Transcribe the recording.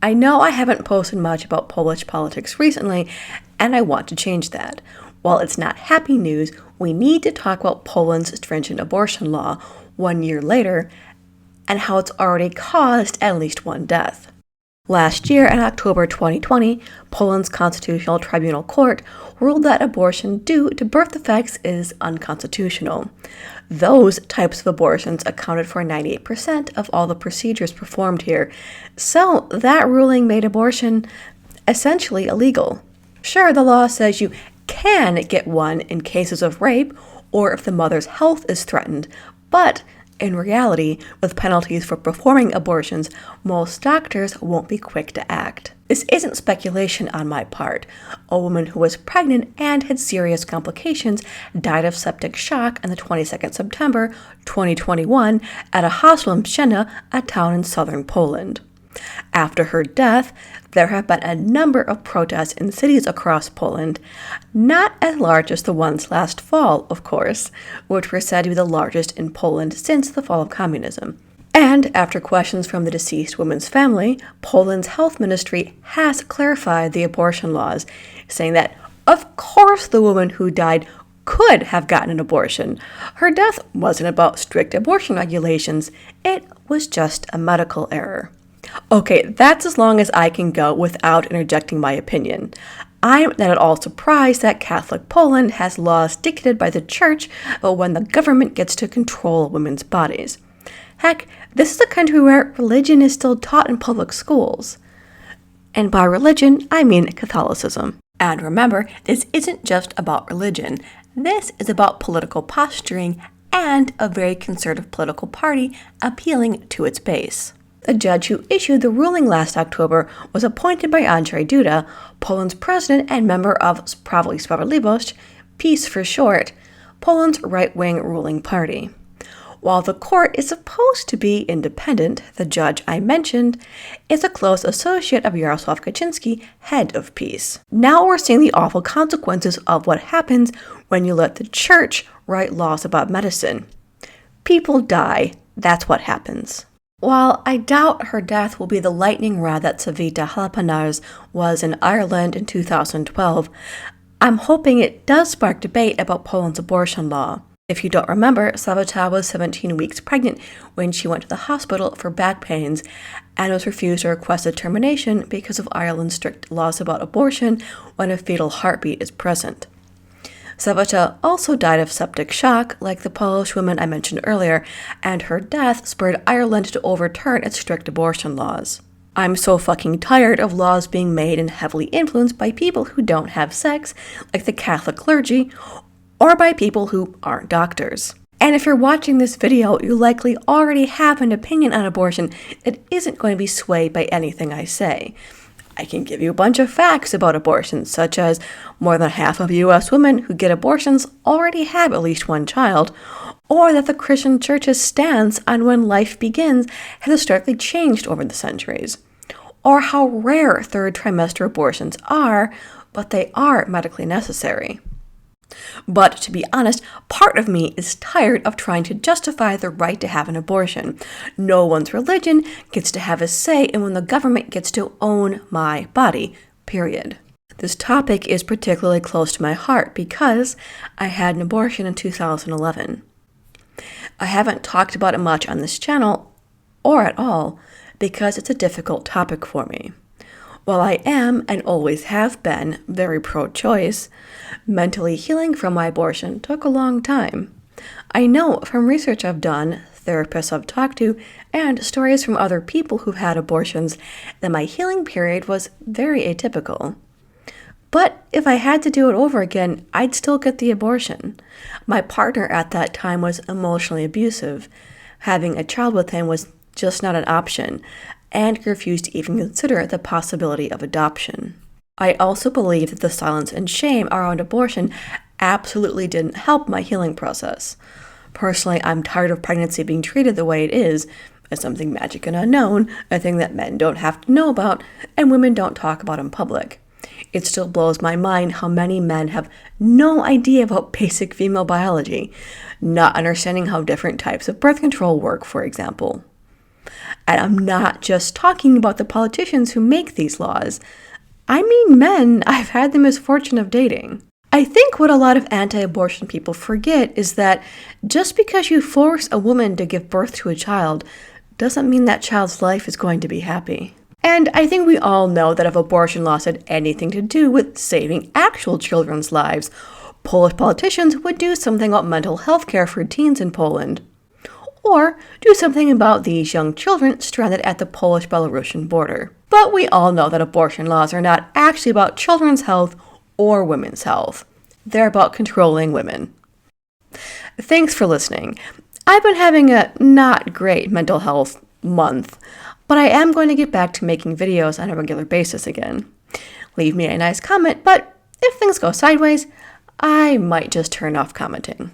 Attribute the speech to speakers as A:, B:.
A: I know I haven't posted much about Polish politics recently, and I want to change that. While it's not happy news, we need to talk about Poland's stringent abortion law 1 year later and how it's already caused at least one death. Last year, in October 2020, Poland's Constitutional Tribunal Court ruled that abortion due to birth defects is unconstitutional. Those types of abortions accounted for 98% of all the procedures performed here, so that ruling made abortion essentially illegal. Sure, the law says you can get one in cases of rape or if the mother's health is threatened, but in reality, with penalties for performing abortions, most doctors won't be quick to act. This isn't speculation on my part. A woman who was pregnant and had serious complications died of septic shock on the 22nd September 2021 at a hospital in Pszczyna, a town in southern Poland. After her death, there have been a number of protests in cities across Poland, not as large as the ones last fall, of course, which were said to be the largest in Poland since the fall of communism. And after questions from the deceased woman's family, Poland's health ministry has clarified the abortion laws, saying that, of course, the woman who died could have gotten an abortion. Her death wasn't about strict abortion regulations, it was just a medical error. Okay, that's as long as I can go without interjecting my opinion. I'm not at all surprised that Catholic Poland has laws dictated by the church when the government gets to control women's bodies. Heck, this is a country where religion is still taught in public schools. And by religion, I mean Catholicism. And remember, this isn't just about religion. This is about political posturing and a very conservative political party appealing to its base. The judge who issued the ruling last October was appointed by Andrzej Duda, Poland's president and member of Prawo i Sprawiedliwość, PiS for short, Poland's right-wing ruling party. While the court is supposed to be independent, the judge I mentioned is a close associate of Jarosław Kaczynski, head of PiS. Now we're seeing the awful consequences of what happens when you let the church write laws about medicine. People die. That's what happens. While I doubt her death will be the lightning rod that Savita Halappanaar's was in Ireland in 2012, I'm hoping it does spark debate about Poland's abortion law. If you don't remember, Savita was 17 weeks pregnant when she went to the hospital for back pains and was refused a requested termination because of Ireland's strict laws about abortion when a fetal heartbeat is present. Savita also died of septic shock, like the Polish woman I mentioned earlier, and her death spurred Ireland to overturn its strict abortion laws. I'm so fucking tired of laws being made and heavily influenced by people who don't have sex, like the Catholic clergy, or by people who aren't doctors. And if you're watching this video, you likely already have an opinion on abortion that isn't going to be swayed by anything I say. I can give you a bunch of facts about abortion, such as more than half of U.S. women who get abortions already have at least one child, or that the Christian Church's stance on when life begins has historically changed over the centuries, or how rare third trimester abortions are, but they are medically necessary. But to be honest, part of me is tired of trying to justify the right to have an abortion. No one's religion gets to have a say in when the government gets to own my body, period. This topic is particularly close to my heart because I had an abortion in 2011. I haven't talked about it much on this channel, or at all, because it's a difficult topic for me. While I am, and always have been, very pro-choice, mentally healing from my abortion took a long time. I know from research I've done, therapists I've talked to, and stories from other people who've had abortions that my healing period was very atypical. But if I had to do it over again, I'd still get the abortion. My partner at that time was emotionally abusive. Having a child with him was just not an option, and he refused to even consider the possibility of adoption. I also believe that the silence and shame around abortion absolutely didn't help my healing process. Personally, I'm tired of pregnancy being treated the way it is, as something magic and unknown, a thing that men don't have to know about, and women don't talk about in public. It still blows my mind how many men have no idea about basic female biology, not understanding how different types of birth control work, for example. And I'm not just talking about the politicians who make these laws. I mean men I've had the misfortune of dating. I think what a lot of anti-abortion people forget is that just because you force a woman to give birth to a child doesn't mean that child's life is going to be happy. And I think we all know that if abortion laws had anything to do with saving actual children's lives, Polish politicians would do something about mental health care for teens in Poland. Or do something about these young children stranded at the Polish-Belarusian border. But we all know that abortion laws are not actually about children's health or women's health. They're about controlling women. Thanks for listening. I've been having a not great mental health month, but I am going to get back to making videos on a regular basis again. Leave me a nice comment, but if things go sideways, I might just turn off commenting.